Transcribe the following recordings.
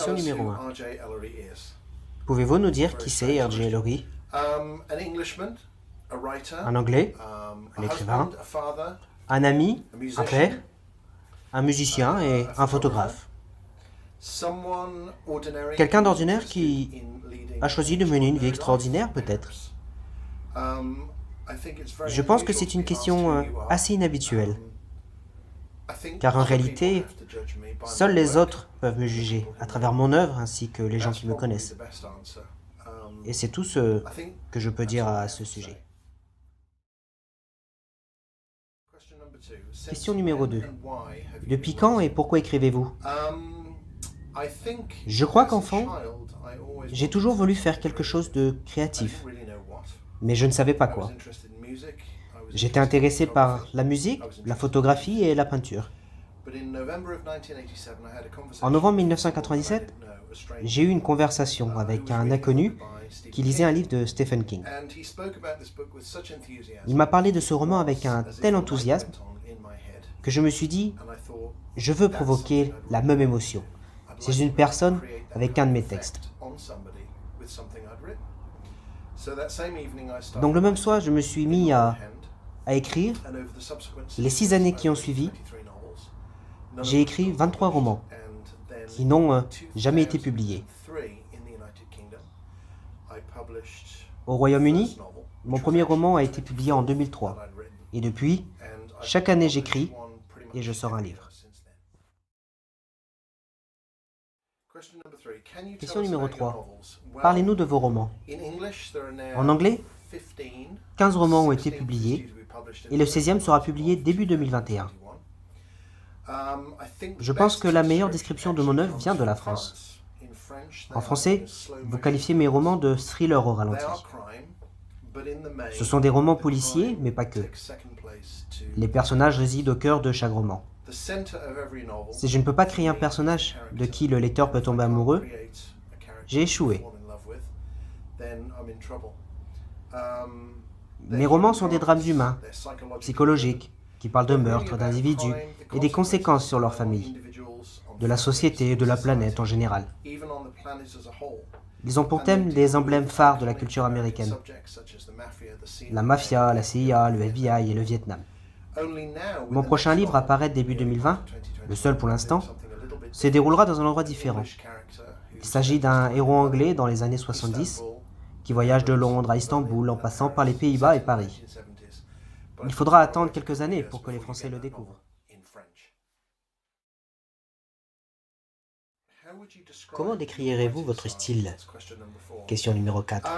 Question numéro 1. R.J. Ellery is? Pouvez-vous nous dire qui c'est R.J. Ellery? An Englishman, a writer, Un Anglais, a un écrivain, husband, a father, un ami, a un musician, père, un musicien et a un photographer. photographe. Someone ordinary Quelqu'un who's d'ordinaire interested qui in leading a choisi de mener une vie extraordinary extraordinaire, life, peut-être. perhaps. I think it's very Je pense que unusual c'est to une be asked question who you are. assez inhabituelle, I think car en other people réalité, have to judge me by seuls my les work autres peuvent me and the juger people à who travers know mon me. œuvre ainsi que les gens That's qui me probably connaissent. the best answer. Et c'est tout ce I think que je peux that's dire all I à have ce to sujet. say. Question number 2. Question Since numéro when 2. and why have you Depuis been quand et writing? pourquoi écrivez-vous? I think Je crois as a qu'enfant, child, I always j'ai wanted toujours voulu something faire quelque chose creative. de I créatif, didn't really know what. mais je ne savais pas I was quoi. interested in music, I was J'étais interested in intéressé par photography, la I musique, was la interested in photographie music. et la peinture. But in November of 1987, I had a En conversation novembre with someone that I 1997, didn't know, a j'ai stranger, eu une conversation who avec was un reading a inconnu book by qui Stephen lisait un King. livre de Stephen King. And he spoke about this book with such enthusiasm, Il m'a parlé de ce it roman was avec un as if tel a light enthousiasme went on in my head. que je me suis dit, And I thought, je veux that's provoquer something I'd la really même like to émotion do. I'd chez like une to be able to personne create that avec kind un de of mes effect textes. on somebody with something I'd written. So that same evening I started Donc le même soir, je me writing suis in mis longhand, à écrire. and over the subsequent Les 6 6 years, années I've qui ont written suivi, 23 novels. None of j'ai them écrit got 23 published, romans and then qui n'ont in jamais été publiés. 2003, in the United Kingdom, I published Au the Royaume-Uni, first novel, mon which was premier actually roman a the été publié en 24th 2003. that I'd written. Et depuis, And I've chaque année published j'écris one pretty et much je sors un every livre. year since then. Question number 3. Can you tell Question us numéro about your 3. novels? Well, Parlez-nous de vos romans. in English, there are now En anglais, 15. 15 romans ont été 16th is publiés due to be published in et le the first 16e sera half publié of début 2021. 2021. I think the Je pense que best la meilleure description description de mon actually œuvre comes vient de la from France. France. In French, they En are français, known as slow vous motion qualifiez mes romans novels. de thrillers au They ralenti. are crime, but in the main, Ce sont des romans the policiers, crime mais pas que. takes second place to Les personnages résident au cœur de chaque roman. the center of every novel. Si je ne peux pas créer un For me, personnage is the de character. qui le lecteur peut If I tomber can't amoureux, create a character j'ai échoué. to fall in love with, then I'm in trouble. Mes romans sont des drames humains, psychologiques, qui parlent de meurtres, d'individus et des conséquences sur leur famille, de la société et de la planète en général. Ils ont pour thème des emblèmes phares de la culture américaine, la mafia, la CIA, le FBI et le Vietnam. Mon prochain livre, à paraître début 2020, le seul pour l'instant, se déroulera dans un endroit différent. Il s'agit d'un héros anglais dans les années 70 qui voyage de Londres à Istanbul en passant par les Pays-Bas et Paris. Il faudra attendre quelques années pour que les Français le découvrent. Comment décrirez-vous votre style? Question numéro 4.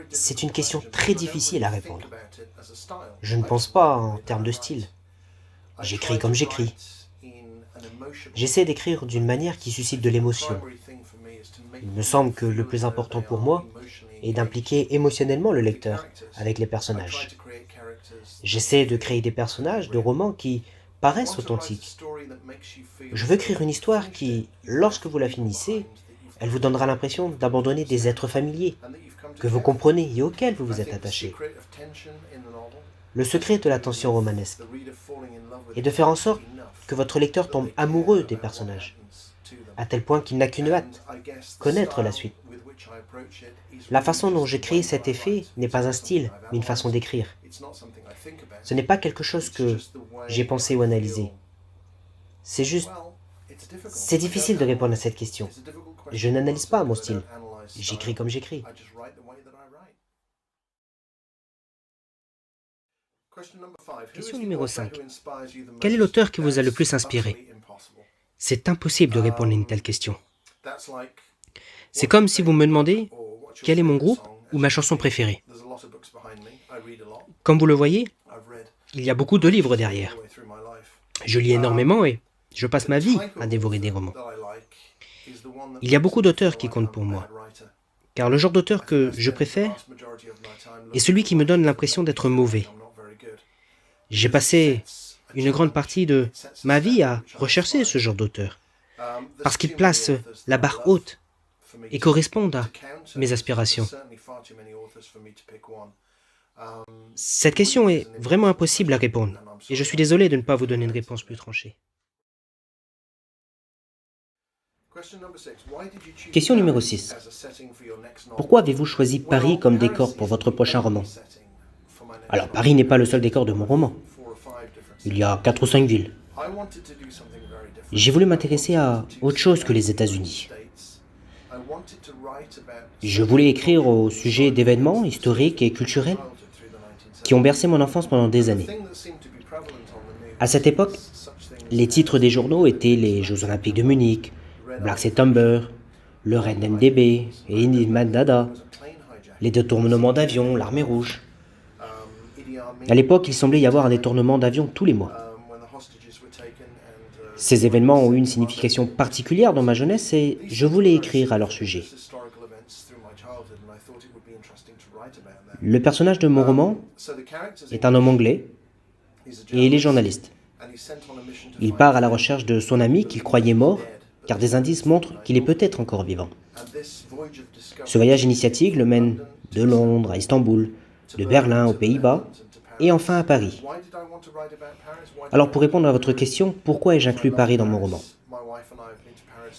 C'est une question très difficile à répondre. Je ne pense pas en termes de style. J'écris comme j'écris. J'essaie d'écrire d'une manière qui suscite de l'émotion. Il me semble que le plus important pour moi est d'impliquer émotionnellement le lecteur avec les personnages. J'essaie de créer des personnages de romans qui paraissent authentiques. Je veux écrire une histoire qui, lorsque vous la finissez, elle vous donnera l'impression d'abandonner des êtres familiers, que vous comprenez et auxquels vous vous êtes attaché. Le secret de la tension romanesque est de faire en sorte que votre lecteur tombe amoureux des personnages, à tel point qu'il n'a qu'une hâte, connaître la suite. La façon dont j'ai créé cet effet n'est pas un style, mais une façon d'écrire. Ce n'est pas quelque chose que j'ai pensé ou analysé. C'est juste... C'est difficile de répondre à cette question. Je n'analyse pas mon style. J'écris comme j'écris. Question numéro 5. Quel est l'auteur qui vous a le plus inspiré? C'est impossible de répondre à une telle question. C'est comme si vous me demandez quel est mon groupe ou ma chanson préférée. Comme vous le voyez, il y a beaucoup de livres derrière. Je lis énormément et je passe ma vie à dévorer des romans. Il y a beaucoup d'auteurs qui comptent pour moi, car le genre d'auteur que je préfère est celui qui me donne l'impression d'être mauvais. J'ai passé une grande partie de ma vie à rechercher ce genre d'auteur, parce qu'il place la barre haute et correspondent à mes aspirations. Cette question est vraiment impossible à répondre, et je suis désolé de ne pas vous donner une réponse plus tranchée. Question numéro 6. Pourquoi avez-vous choisi Paris comme décor pour votre prochain roman? Alors, Paris n'est pas le seul décor de mon roman. Il y a 4 ou 5 villes. J'ai voulu m'intéresser à autre chose que les États-Unis. Je voulais écrire au sujet d'événements historiques et culturels qui ont bercé mon enfance pendant des années. À cette époque, les titres des journaux étaient les Jeux Olympiques de Munich, Black September, le Red NDB et Indian Dada, les détournements d'avions, l'armée rouge. À l'époque, il semblait y avoir un détournement d'avion tous les mois. Ces événements ont eu une signification particulière dans ma jeunesse et je voulais écrire à leur sujet. Le personnage de mon roman est un homme anglais et il est journaliste. Il part à la recherche de son ami qu'il croyait mort, car des indices montrent qu'il est peut-être encore vivant. Ce voyage initiatique le mène de Londres à Istanbul, de Berlin aux Pays-Bas et enfin à Paris. Alors pour répondre à votre question, pourquoi ai-je inclus Paris dans mon roman?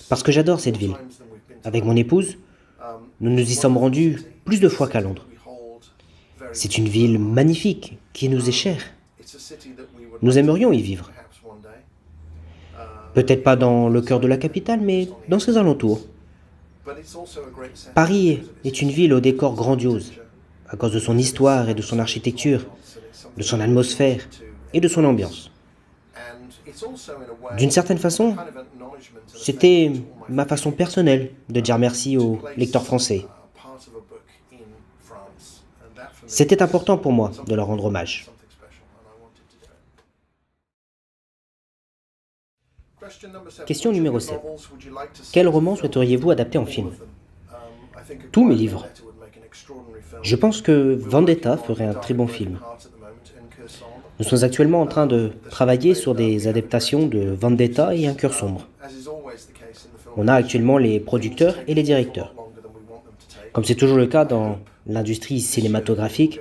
Parce que j'adore cette ville. Avec mon épouse, nous nous y sommes rendus plus de fois qu'à Londres. C'est une ville magnifique qui nous est chère. Nous aimerions y vivre. Peut-être pas dans le cœur de la capitale, mais dans ses alentours. Paris est une ville au décor grandiose, à cause de son histoire et de son architecture, de son atmosphère et de son ambiance. D'une certaine façon, c'était ma façon personnelle de dire merci aux lecteurs français. C'était important pour moi de leur rendre hommage. Question numéro 7. Quel roman souhaiteriez-vous adapter en film? Tous mes livres. Je pense que Vendetta ferait un très bon film. Nous sommes actuellement en train de travailler sur des adaptations de Vendetta et Un cœur sombre. On a actuellement les producteurs et les directeurs. Comme c'est toujours le cas dans l'industrie cinématographique,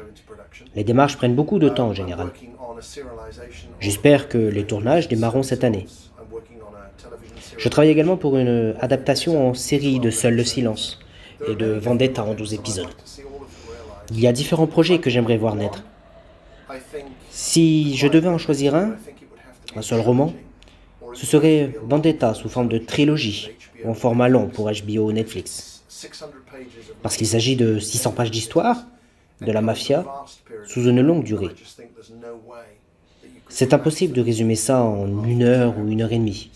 les démarches prennent beaucoup de temps en général. J'espère que les tournages démarreront cette année. Je travaille également pour une adaptation en série de Seul le silence et de Vendetta en 12 épisodes. Il y a différents projets que j'aimerais voir naître. Si je devais en choisir un seul roman, ce serait Vendetta sous forme de trilogie, en format long pour HBO ou Netflix. Parce qu'il s'agit de 600 pages d'histoire, de la mafia, sous une longue durée. C'est impossible de résumer ça en 1 heure ou 1 heure et demie.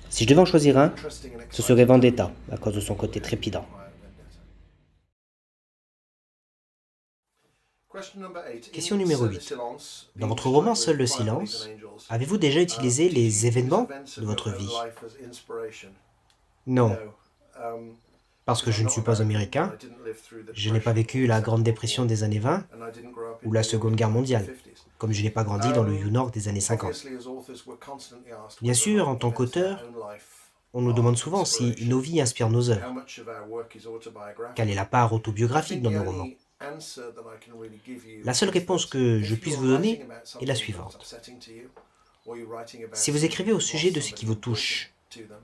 Si je devais en choisir un, ce serait Vendetta, à cause de son côté trépidant. Question numéro 8. Dans votre roman Seul le silence, avez-vous déjà utilisé les événements de votre vie? Non, parce que je ne suis pas américain, je n'ai pas vécu la Grande Dépression des années 20 ou la Seconde Guerre mondiale, comme je n'ai pas grandi dans le New York des années 50. Bien sûr, en tant qu'auteur, on nous demande souvent si nos vies inspirent nos œuvres. Quelle est la part autobiographique dans nos romans? La seule réponse que je puisse vous donner est la suivante. Si vous écrivez au sujet de ce qui vous touche,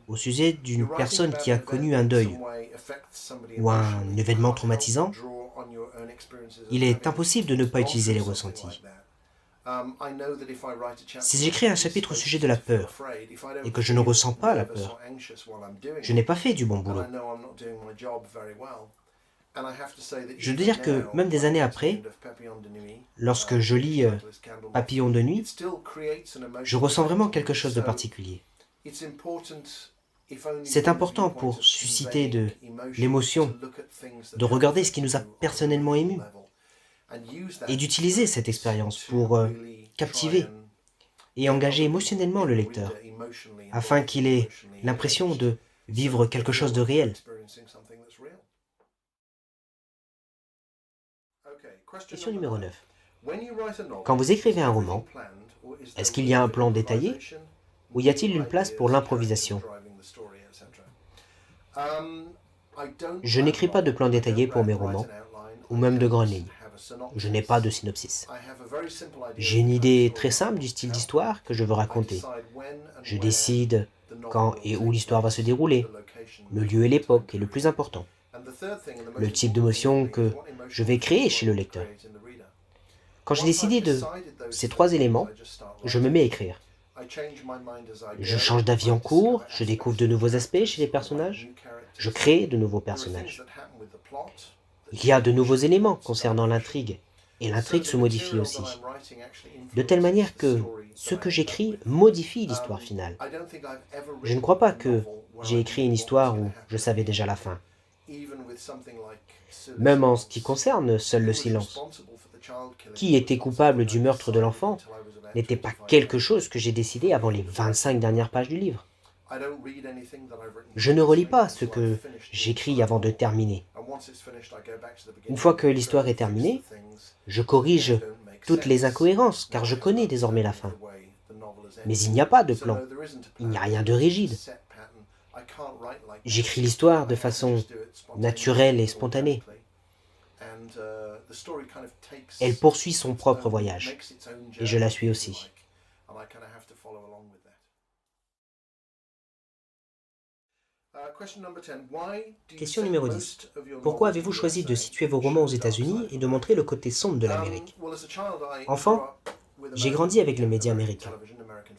au sujet d'une personne qui a connu un deuil ou un événement traumatisant, il est impossible de ne pas utiliser les ressentis. Si j'écris un chapitre au sujet de la peur et que je ne ressens pas la peur, je n'ai pas fait du bon boulot. Je dois dire que même des années après, lorsque je lis Papillon de nuit, je ressens vraiment quelque chose de particulier. C'est important pour susciter de l'émotion, de regarder ce qui nous a personnellement émus et d'utiliser cette expérience pour captiver et engager émotionnellement le lecteur, afin qu'il ait l'impression de vivre quelque chose de réel. Question numéro 9. Quand vous écrivez un roman, est-ce qu'il y a un plan détaillé ou y a-t-il une place pour l'improvisation? Je n'écris pas de plan détaillé pour mes romans, ou même de grandes lignes. Je n'ai pas de synopsis. J'ai une idée très simple du style d'histoire que je veux raconter. Je décide quand et où l'histoire va se dérouler. Le lieu et l'époque est le plus important. Le type d'émotion que je vais créer chez le lecteur. Quand j'ai décidé de ces 3 éléments, je me mets à écrire. Je change d'avis en cours, je découvre de nouveaux aspects chez les personnages, je crée de nouveaux personnages. Il y a de nouveaux éléments concernant l'intrigue, et l'intrigue se modifie aussi. De telle manière que ce que j'écris modifie l'histoire finale. Je ne crois pas que j'ai écrit une histoire où je savais déjà la fin. Même en ce qui concerne Seul le silence. Qui était coupable du meurtre de l'enfant n'était pas quelque chose que j'ai décidé avant les 25 dernières pages du livre. Je ne relis pas ce que j'écris avant de terminer. Une fois que l'histoire est terminée, je corrige toutes les incohérences, car je connais désormais la fin. Mais il n'y a pas de plan, il n'y a rien de rigide. J'écris l'histoire de façon naturelle et spontanée. Elle poursuit son propre voyage, et je la suis aussi. Question numéro 10. Pourquoi avez-vous choisi de situer vos romans aux États-Unis et de montrer le côté sombre de l'Amérique? Enfant, j'ai grandi avec les médias américains,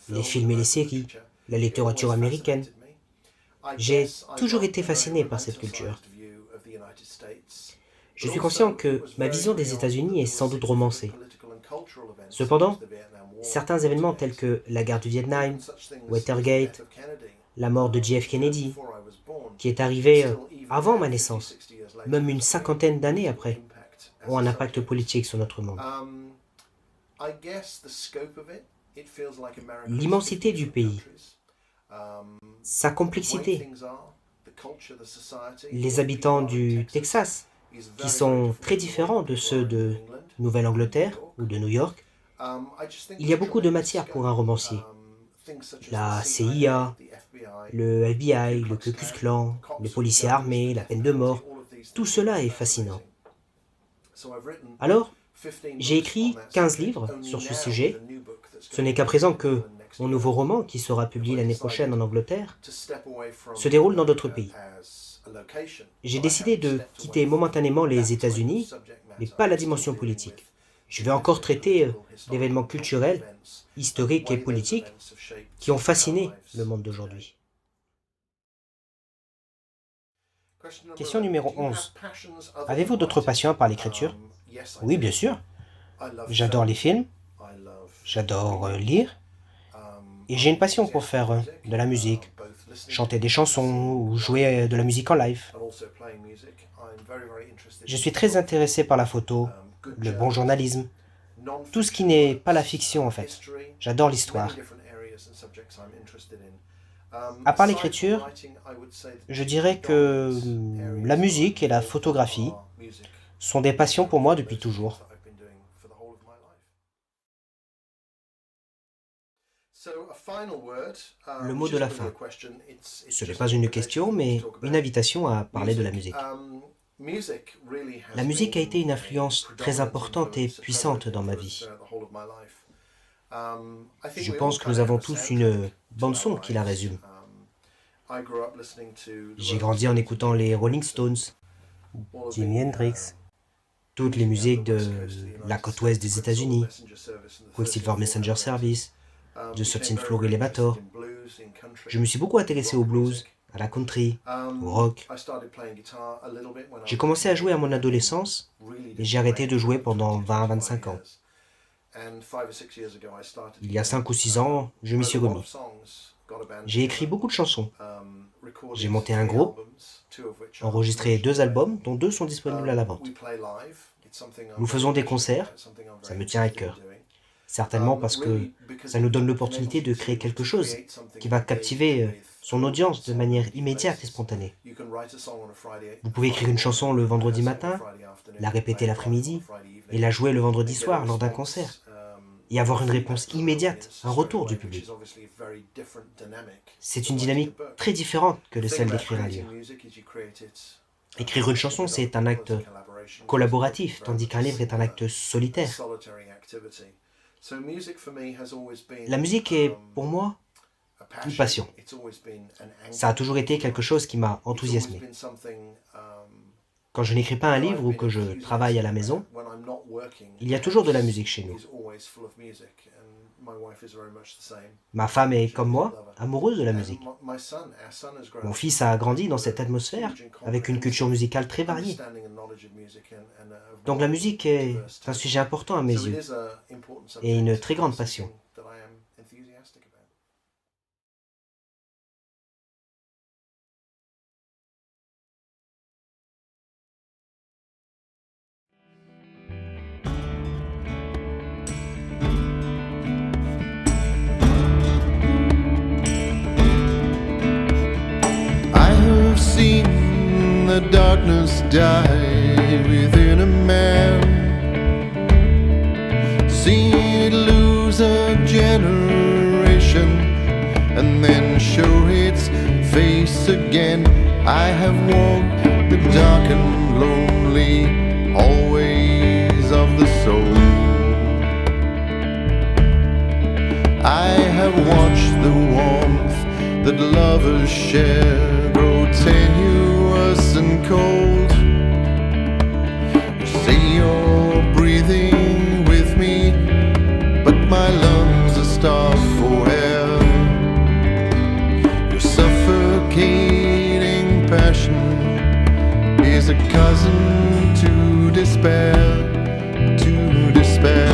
les films et les séries, la littérature américaine. J'ai toujours été fasciné par cette culture. Je suis conscient que ma vision des États-Unis est sans doute romancée. Cependant, certains événements tels que la guerre du Vietnam, Watergate, la mort de JF Kennedy, qui est arrivée avant ma naissance, même une 50aine d'années après, ont un impact politique sur notre monde. L'immensité du pays, sa complexité, les habitants du Texas, qui sont très différents de ceux de Nouvelle-Angleterre ou de New York, il y a beaucoup de matière pour un romancier. La CIA, le FBI, le Ku Klux Klan, les policiers armés, la peine de mort, tout cela est fascinant. Alors, j'ai écrit 15 livres sur ce sujet. Ce n'est qu'à présent que mon nouveau roman, qui sera publié l'année prochaine en Angleterre, se déroule dans d'autres pays. J'ai décidé de quitter momentanément les États-Unis, mais pas la dimension politique. Je vais encore traiter d'événements culturels, historiques et politiques qui ont fasciné le monde d'aujourd'hui. Question numéro 11. Avez-vous d'autres passions à part l'écriture? Oui, bien sûr. J'adore les films, j'adore lire, et j'ai une passion pour faire de la musique, chanter des chansons ou jouer de la musique en live. Je suis très intéressé par la photo, le bon journalisme, tout ce qui n'est pas la fiction en fait. J'adore l'histoire. À part l'écriture, je dirais que la musique et la photographie sont des passions pour moi depuis toujours. Le mot de la fin. Ce n'est pas une question, mais une invitation à parler de la musique. La musique a été une influence très importante et puissante dans ma vie. Je pense que nous avons tous une bande-son qui la résume. J'ai grandi en écoutant les Rolling Stones, Jimi Hendrix, toutes les musiques de la côte ouest des États-Unis, Quicksilver Messenger Service, The 13th Floor Elevator. Je me suis beaucoup intéressé au blues, à la country, au rock. J'ai commencé à jouer à mon adolescence et j'ai arrêté de jouer pendant 20 à 25 ans. Il y a 5 ou 6 ans, je m'y suis remis. J'ai écrit beaucoup de chansons. J'ai monté un groupe, enregistré 2 albums, dont 2 sont disponibles à la vente. Nous faisons des concerts, ça me tient à cœur. Certainement parce que ça nous donne l'opportunité de créer quelque chose qui va captiver son audience de manière immédiate et spontanée. Vous pouvez écrire une chanson le vendredi matin, la répéter l'après-midi et la jouer le vendredi soir lors d'un concert et avoir une réponse immédiate, un retour du public. C'est une dynamique très différente que de celle d'écrire un livre. Écrire une chanson, c'est un acte collaboratif, tandis qu'un livre est un acte solitaire. La musique est, pour moi, une passion. Ça a toujours été quelque chose qui m'a enthousiasmé. Quand je n'écris pas un livre ou que je travaille à la maison, il y a toujours de la musique chez nous. Ma femme est, comme moi, amoureuse de la musique. Mon fils a grandi dans cette atmosphère, avec une culture musicale très variée. Donc la musique est un sujet important à mes yeux, et une très grande passion. I have seen the darkness die within a man, seen it lose a generation and then show its face again. I have walked the dark and lonely hallways of the soul. I have watched the warmth that lovers share grow tenuous and cold. You say you're breathing with me, but my lungs are starved for air. Your suffocating passion is a cousin to despair, to despair.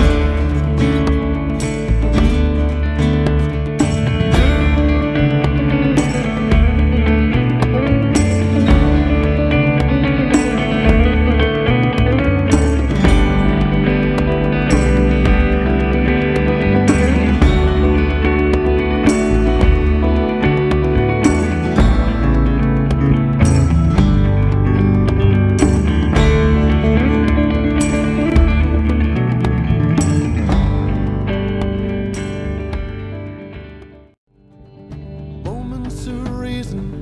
Moments of reason,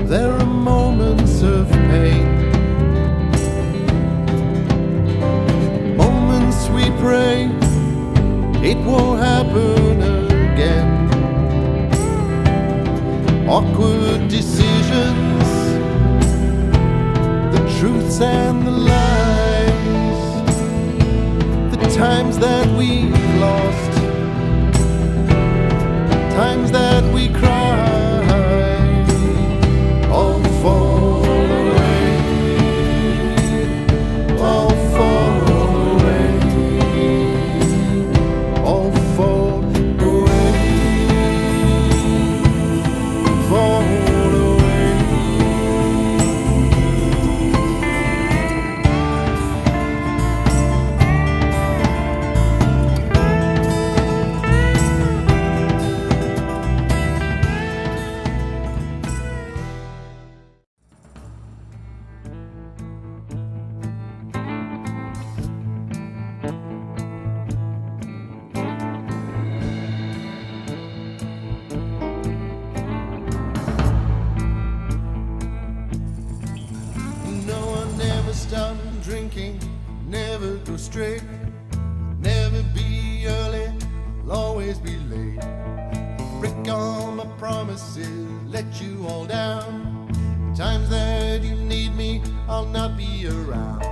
there are moments of pain. Moments we pray it won't happen again. Awkward decisions, the truths and the lies, the times that we've lost, times that we cry, all fall away, all fall away, all fall away, fall away. Stop drinking, never go straight, never be early, I'll always be late. Break all my promises, let you all down. Times that you need me, I'll not be around.